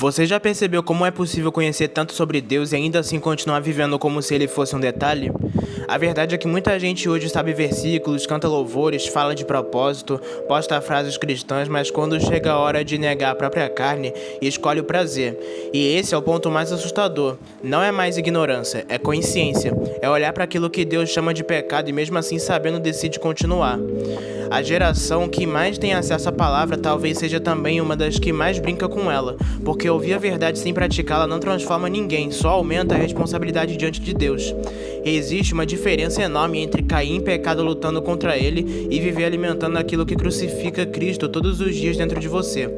Você já percebeu como é possível conhecer tanto sobre Deus e ainda assim continuar vivendo como se ele fosse um detalhe? A verdade é que muita gente hoje sabe versículos, canta louvores, fala de propósito, posta frases cristãs, mas quando chega a hora de negar a própria carne, escolhe o prazer. E esse é o ponto mais assustador. Não é mais ignorância, é consciência. É olhar para aquilo que Deus chama de pecado e mesmo assim sabendo decide continuar. A geração que mais tem acesso à palavra talvez seja também uma das que mais brinca com ela, porque ouvir a verdade sem praticá-la não transforma ninguém, só aumenta a responsabilidade diante de Deus. E existe uma diferença enorme entre cair em pecado lutando contra ele e viver alimentando aquilo que crucifica Cristo todos os dias dentro de você.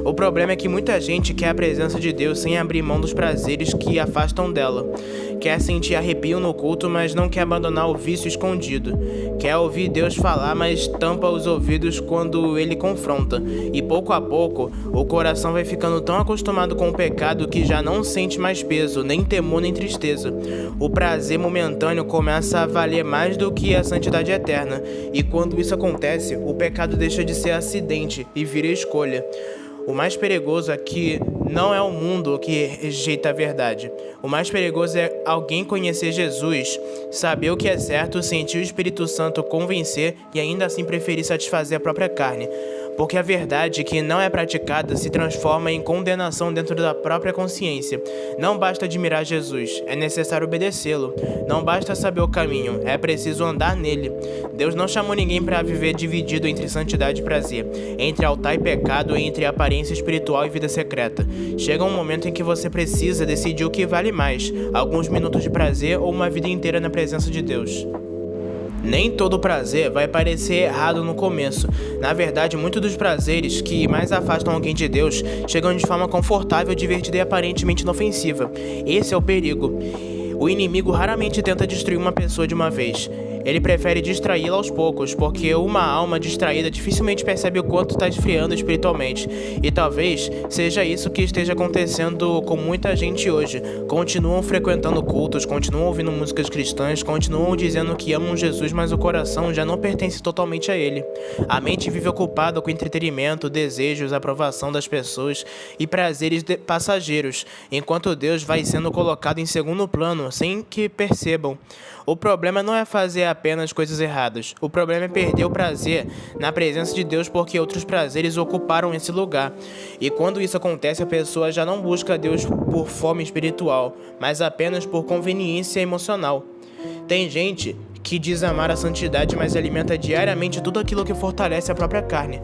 O problema é que muita gente quer a presença de Deus sem abrir mão dos prazeres que afastam dela. Quer sentir arrepio no culto, mas não quer abandonar o vício escondido. Quer ouvir Deus falar, mas tampa os ouvidos quando ele confronta. E pouco a pouco, o coração vai ficando tão acostumado com o pecado que já não sente mais peso, nem temor, nem tristeza. O prazer momentâneo começa a valer mais do que a santidade eterna. E quando isso acontece, o pecado deixa de ser acidente e vira escolha. O mais perigoso aqui não é o mundo que rejeita a verdade. O mais perigoso é alguém conhecer Jesus, saber o que é certo, sentir o Espírito Santo convencer e ainda assim preferir satisfazer a própria carne. Porque a verdade que não é praticada se transforma em condenação dentro da própria consciência. Não basta admirar Jesus, é necessário obedecê-lo. Não basta saber o caminho, é preciso andar nele. Deus não chamou ninguém para viver dividido entre santidade e prazer, entre altar e pecado, entre aparência espiritual e vida secreta. Chega um momento em que você precisa decidir o que vale mais, alguns minutos de prazer ou uma vida inteira na presença de Deus. Nem todo prazer vai parecer errado no começo. Na verdade, muitos dos prazeres que mais afastam alguém de Deus chegam de forma confortável, divertida e aparentemente inofensiva. Esse é o perigo. O inimigo raramente tenta destruir uma pessoa de uma vez. Ele prefere distraí-la aos poucos, porque uma alma distraída dificilmente percebe o quanto está esfriando espiritualmente. E talvez seja isso que esteja acontecendo com muita gente hoje. Continuam frequentando cultos, continuam ouvindo músicas cristãs, continuam dizendo que amam Jesus, mas o coração já não pertence totalmente a ele. A mente vive ocupada com entretenimento, desejos, aprovação das pessoas e prazeres passageiros, enquanto Deus vai sendo colocado em segundo plano, sem que percebam. O problema não é fazer apenas coisas erradas. O problema é perder o prazer na presença de Deus porque outros prazeres ocuparam esse lugar. E quando isso acontece, a pessoa já não busca Deus por fome espiritual, mas apenas por conveniência emocional. Tem gente que diz amar a santidade, mas alimenta diariamente tudo aquilo que fortalece a própria carne.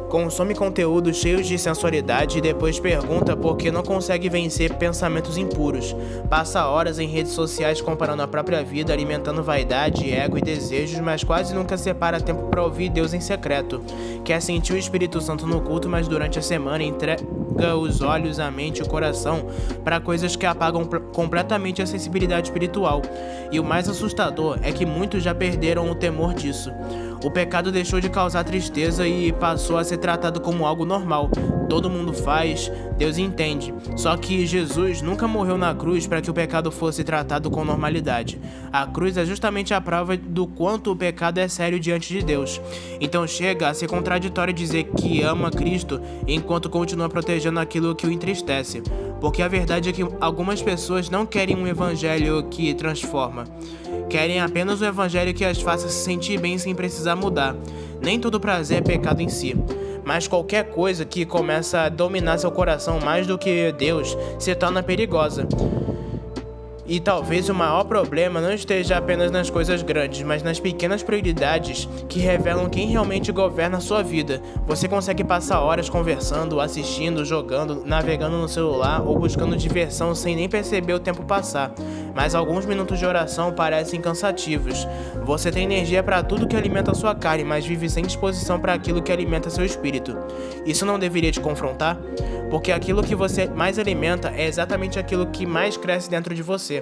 Consome conteúdos cheios de sensualidade e depois pergunta por que não consegue vencer pensamentos impuros. Passa horas em redes sociais comparando a própria vida, alimentando vaidade, ego e desejos, mas quase nunca separa tempo para ouvir Deus em secreto. Quer sentir o Espírito Santo no culto, mas durante a semana entrega os olhos, a mente e o coração para coisas que apagam completamente a sensibilidade espiritual. E o mais assustador é que muitos já perderam o temor disso. O pecado deixou de causar tristeza e passou a ser tratado como algo normal. Todo mundo faz, Deus entende. Só que Jesus nunca morreu na cruz para que o pecado fosse tratado com normalidade. A cruz é justamente a prova do quanto o pecado é sério diante de Deus. Então chega a ser contraditório dizer que ama Cristo enquanto continua protegendo aquilo que o entristece. Porque a verdade é que algumas pessoas não querem um evangelho que transforma. Querem apenas um evangelho que as faça se sentir bem sem precisar mudar. Nem todo prazer é pecado em si, mas qualquer coisa que começa a dominar seu coração mais do que Deus se torna perigosa. E talvez o maior problema não esteja apenas nas coisas grandes, mas nas pequenas prioridades que revelam quem realmente governa a sua vida. Você consegue passar horas conversando, assistindo, jogando, navegando no celular ou buscando diversão sem nem perceber o tempo passar. Mas alguns minutos de oração parecem cansativos. Você tem energia para tudo que alimenta a sua carne, mas vive sem disposição para aquilo que alimenta seu espírito. Isso não deveria te confrontar? Porque aquilo que você mais alimenta é exatamente aquilo que mais cresce dentro de você.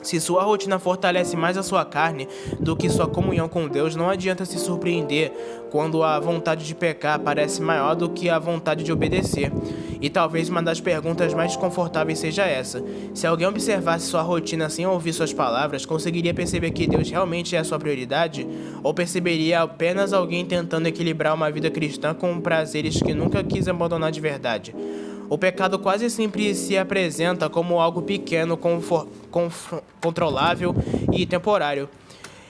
Se sua rotina fortalece mais a sua carne do que sua comunhão com Deus, não adianta se surpreender quando a vontade de pecar parece maior do que a vontade de obedecer. E talvez uma das perguntas mais desconfortáveis seja essa: se alguém observasse sua rotina sem ouvir suas palavras, conseguiria perceber que Deus realmente é a sua prioridade? Ou perceberia apenas alguém tentando equilibrar uma vida cristã com prazeres que nunca quis abandonar de verdade? O pecado quase sempre se apresenta como algo pequeno, controlável e temporário.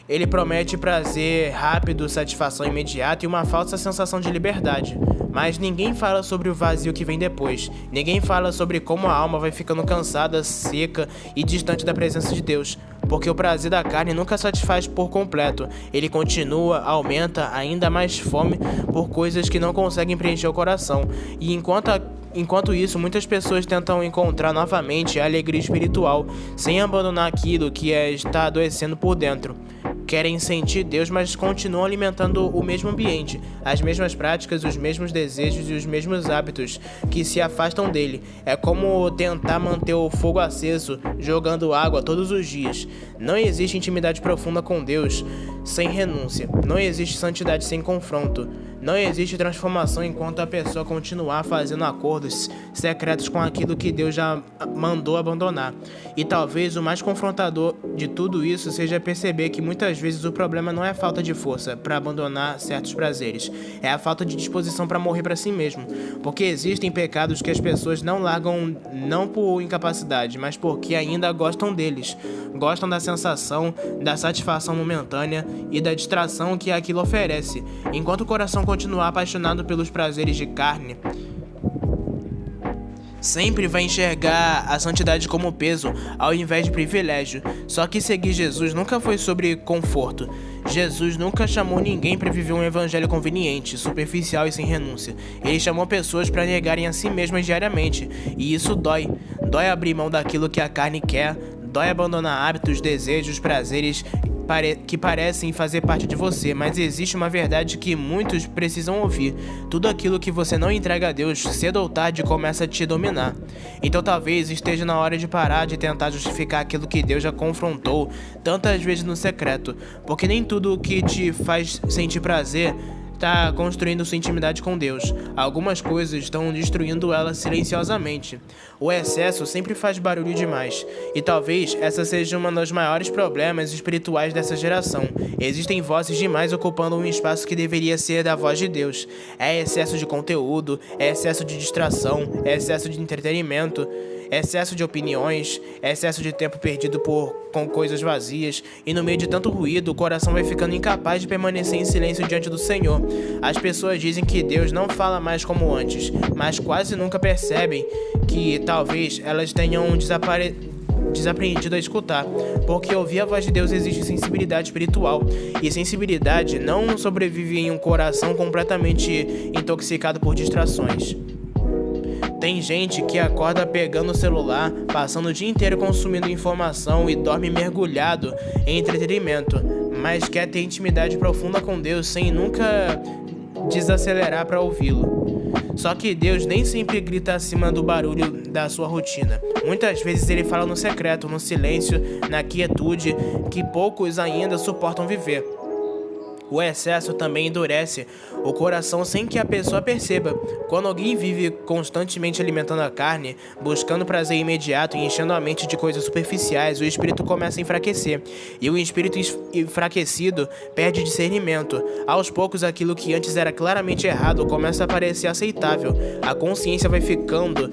Ele promete prazer rápido, satisfação imediata e uma falsa sensação de liberdade. Mas ninguém fala sobre o vazio que vem depois. Ninguém fala sobre como a alma vai ficando cansada, seca e distante da presença de Deus. Porque o prazer da carne nunca satisfaz por completo. Ele continua, aumenta ainda mais fome por coisas que não conseguem preencher o coração. E Enquanto isso, muitas pessoas tentam encontrar novamente a alegria espiritual, sem abandonar aquilo que está adoecendo por dentro. Querem sentir Deus, mas continuam alimentando o mesmo ambiente, as mesmas práticas, os mesmos desejos e os mesmos hábitos que se afastam dele. É como tentar manter o fogo aceso, jogando água todos os dias. Não existe intimidade profunda com Deus sem renúncia. Não existe santidade sem confronto. Não existe transformação enquanto a pessoa continuar fazendo acordos secretos com aquilo que Deus já mandou abandonar. E talvez o mais confrontador de tudo isso seja perceber que muitas vezes o problema não é a falta de força para abandonar certos prazeres, é a falta de disposição para morrer para si mesmo. Porque existem pecados que as pessoas não largam não por incapacidade, mas porque ainda gostam deles. Gostam da sensação, da satisfação momentânea e da distração que aquilo oferece. Enquanto o coração continuar apaixonado pelos prazeres de carne, sempre vai enxergar a santidade como peso ao invés de privilégio. Só que seguir Jesus nunca foi sobre conforto. Jesus nunca chamou ninguém para viver um evangelho conveniente, superficial e sem renúncia. Ele chamou pessoas para negarem a si mesmas diariamente. E isso dói. Dói abrir mão daquilo que a carne quer. Dói abandonar hábitos, desejos, prazeres que parecem fazer parte de você, mas existe uma verdade que muitos precisam ouvir. Tudo aquilo que você não entrega a Deus, cedo ou tarde começa a te dominar. Então talvez esteja na hora de parar de tentar justificar aquilo que Deus já confrontou tantas vezes no secreto, porque nem tudo que te faz sentir prazer está construindo sua intimidade com Deus. Algumas coisas estão destruindo ela silenciosamente. O excesso sempre faz barulho demais. E talvez essa seja um dos maiores problemas espirituais dessa geração. Existem vozes demais ocupando um espaço que deveria ser da voz de Deus. É excesso de conteúdo, é excesso de distração, é excesso de entretenimento, excesso de opiniões, excesso de tempo perdido com coisas vazias, e no meio de tanto ruído, o coração vai ficando incapaz de permanecer em silêncio diante do Senhor. As pessoas dizem que Deus não fala mais como antes, mas quase nunca percebem que talvez elas tenham desaprendido a escutar, porque ouvir a voz de Deus exige sensibilidade espiritual, e sensibilidade não sobrevive em um coração completamente intoxicado por distrações. Tem gente que acorda pegando o celular, passando o dia inteiro consumindo informação e dorme mergulhado em entretenimento, mas quer ter intimidade profunda com Deus sem nunca desacelerar para ouvi-lo. Só que Deus nem sempre grita acima do barulho da sua rotina. Muitas vezes ele fala no secreto, no silêncio, na quietude que poucos ainda suportam viver. O excesso também endurece o coração sem que a pessoa perceba. Quando alguém vive constantemente alimentando a carne, buscando prazer imediato e enchendo a mente de coisas superficiais, o espírito começa a enfraquecer. E o espírito enfraquecido perde discernimento. Aos poucos, aquilo que antes era claramente errado começa a parecer aceitável. A consciência vai ficando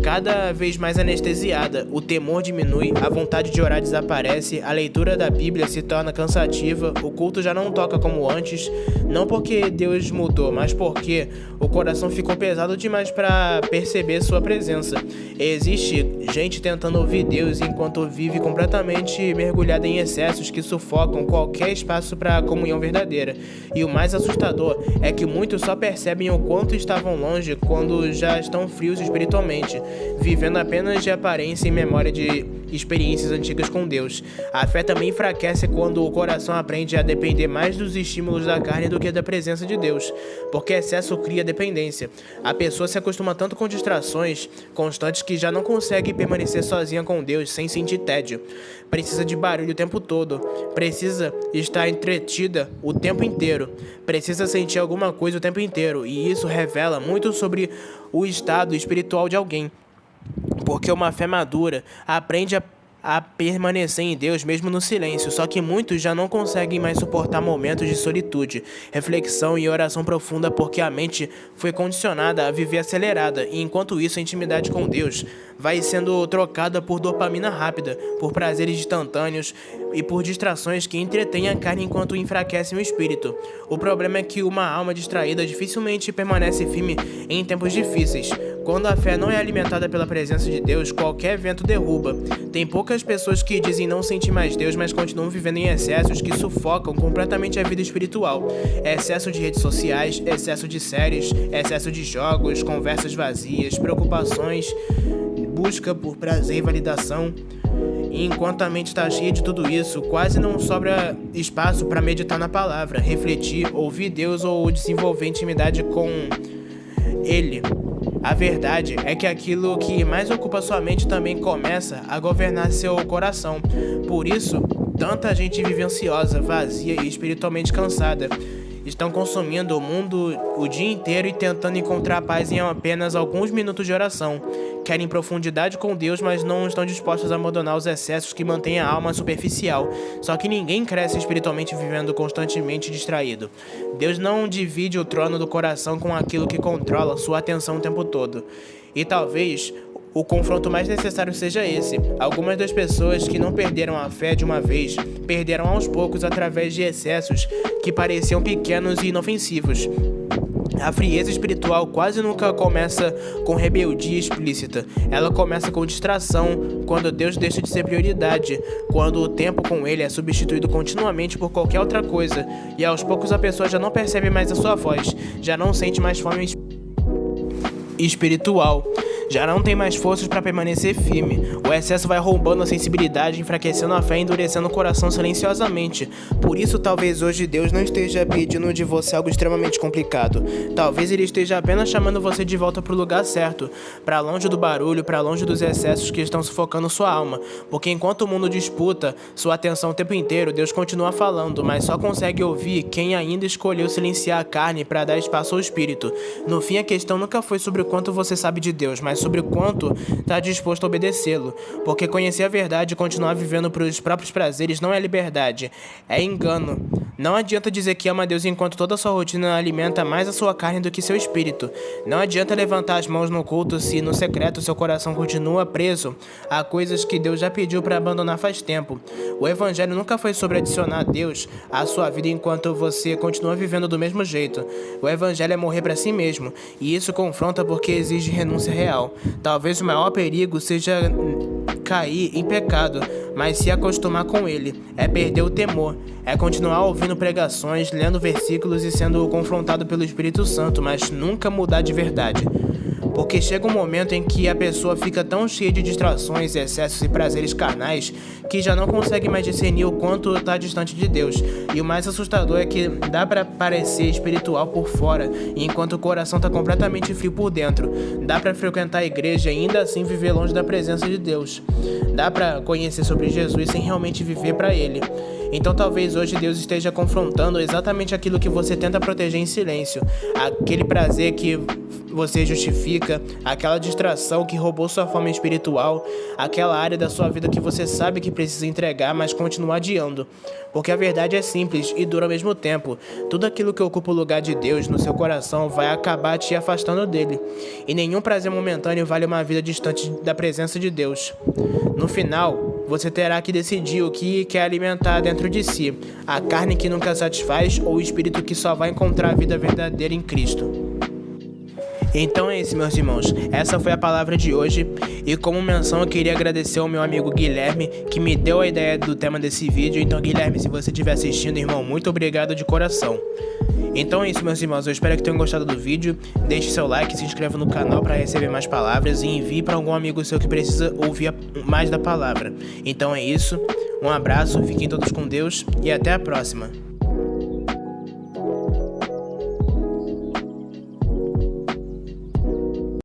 cada vez mais anestesiada, o temor diminui, a vontade de orar desaparece, a leitura da Bíblia se torna cansativa, o culto já não toca como antes, não porque Deus mudou, mas porque o coração ficou pesado demais para perceber sua presença. Existe gente tentando ouvir Deus enquanto vive completamente mergulhada em excessos que sufocam qualquer espaço para a comunhão verdadeira. E o mais assustador é que muitos só percebem o quanto estavam longe quando já estão frios espiritualmente, vivendo apenas de aparência e memória de experiências antigas com Deus. A fé também enfraquece quando o coração aprende a depender mais dos estímulos da carne do que da presença de Deus, porque excesso cria dependência. A pessoa se acostuma tanto com distrações constantes que já não consegue permanecer sozinha com Deus sem sentir tédio. Precisa de barulho o tempo todo, precisa estar entretida o tempo inteiro, precisa sentir alguma coisa o tempo inteiro, e isso revela muito sobre o estado espiritual de alguém. Porque uma fé madura aprende a a permanecer em Deus mesmo no silêncio, só que muitos já não conseguem mais suportar momentos de solitude, reflexão e oração profunda porque a mente foi condicionada a viver acelerada e enquanto isso a intimidade com Deus vai sendo trocada por dopamina rápida, por prazeres instantâneos e por distrações que entretêm a carne enquanto enfraquecem o espírito. O problema é que uma alma distraída dificilmente permanece firme em tempos difíceis. Quando a fé não é alimentada pela presença de Deus, qualquer vento derruba. Tem poucas pessoas que dizem não sentir mais Deus, mas continuam vivendo em excessos que sufocam completamente a vida espiritual. Excesso de redes sociais, excesso de séries, excesso de jogos, conversas vazias, preocupações, busca por prazer e validação. E enquanto a mente está cheia de tudo isso, quase não sobra espaço para meditar na palavra, refletir, ouvir Deus ou desenvolver intimidade com Ele. A verdade é que aquilo que mais ocupa sua mente também começa a governar seu coração. Por isso, tanta gente vive ansiosa, vazia e espiritualmente cansada. Estão consumindo o mundo o dia inteiro e tentando encontrar paz em apenas alguns minutos de oração. Querem profundidade com Deus, mas não estão dispostos a abandonar os excessos que mantêm a alma superficial. Só que ninguém cresce espiritualmente vivendo constantemente distraído. Deus não divide o trono do coração com aquilo que controla sua atenção o tempo todo. E talvez o confronto mais necessário seja esse. Algumas das pessoas que não perderam a fé de uma vez, perderam aos poucos através de excessos que pareciam pequenos e inofensivos. A frieza espiritual quase nunca começa com rebeldia explícita. Ela começa com distração, quando Deus deixa de ser prioridade, quando o tempo com Ele é substituído continuamente por qualquer outra coisa, e aos poucos a pessoa já não percebe mais a sua voz, já não sente mais fome espiritual. Já não tem mais forças para permanecer firme. O excesso vai roubando a sensibilidade, enfraquecendo a fé e endurecendo o coração silenciosamente. Por isso, talvez hoje Deus não esteja pedindo de você algo extremamente complicado. Talvez Ele esteja apenas chamando você de volta para o lugar certo, para longe do barulho, para longe dos excessos que estão sufocando sua alma. Porque enquanto o mundo disputa sua atenção o tempo inteiro, Deus continua falando, mas só consegue ouvir quem ainda escolheu silenciar a carne para dar espaço ao espírito. No fim, a questão nunca foi sobre o quanto você sabe de Deus, mas sobre o quanto está disposto a obedecê-lo, porque conhecer a verdade e continuar vivendo para os próprios prazeres não é liberdade, é engano. Não adianta dizer que ama Deus enquanto toda a sua rotina alimenta mais a sua carne do que seu espírito. Não adianta levantar as mãos no culto se no secreto seu coração continua preso a coisas que Deus já pediu para abandonar faz tempo. O evangelho nunca foi sobre adicionar Deus à sua vida enquanto você continua vivendo do mesmo jeito. O evangelho é morrer para si mesmo, e isso confronta porque exige renúncia real. Talvez o maior perigo seja cair em pecado, mas se acostumar com ele, é perder o temor, é continuar ouvindo pregações, lendo versículos e sendo confrontado pelo Espírito Santo, mas nunca mudar de verdade. Porque chega um momento em que a pessoa fica tão cheia de distrações, excessos e prazeres carnais que já não consegue mais discernir o quanto está distante de Deus. E o mais assustador é que dá para parecer espiritual por fora, enquanto o coração está completamente frio por dentro. Dá para frequentar a igreja e ainda assim viver longe da presença de Deus. Dá para conhecer sobre Jesus sem realmente viver para Ele. Então talvez hoje Deus esteja confrontando exatamente aquilo que você tenta proteger em silêncio. Aquele prazer que você justifica, aquela distração que roubou sua fome espiritual, aquela área da sua vida que você sabe que precisa entregar, mas continua adiando. Porque a verdade é simples e dura ao mesmo tempo. Tudo aquilo que ocupa o lugar de Deus no seu coração vai acabar te afastando dele. E nenhum prazer momentâneo vale uma vida distante da presença de Deus. No final, você terá que decidir o que quer alimentar dentro de si, a carne que nunca satisfaz ou o espírito que só vai encontrar a vida verdadeira em Cristo. Então é isso, meus irmãos, essa foi a palavra de hoje e como menção eu queria agradecer ao meu amigo Guilherme que me deu a ideia do tema desse vídeo. Então Guilherme, se você estiver assistindo, irmão, muito obrigado de coração. Então é isso, meus irmãos, eu espero que tenham gostado do vídeo, deixe seu like, se inscreva no canal para receber mais palavras e envie para algum amigo seu que precisa ouvir mais da palavra. Então é isso, um abraço, fiquem todos com Deus e até a próxima.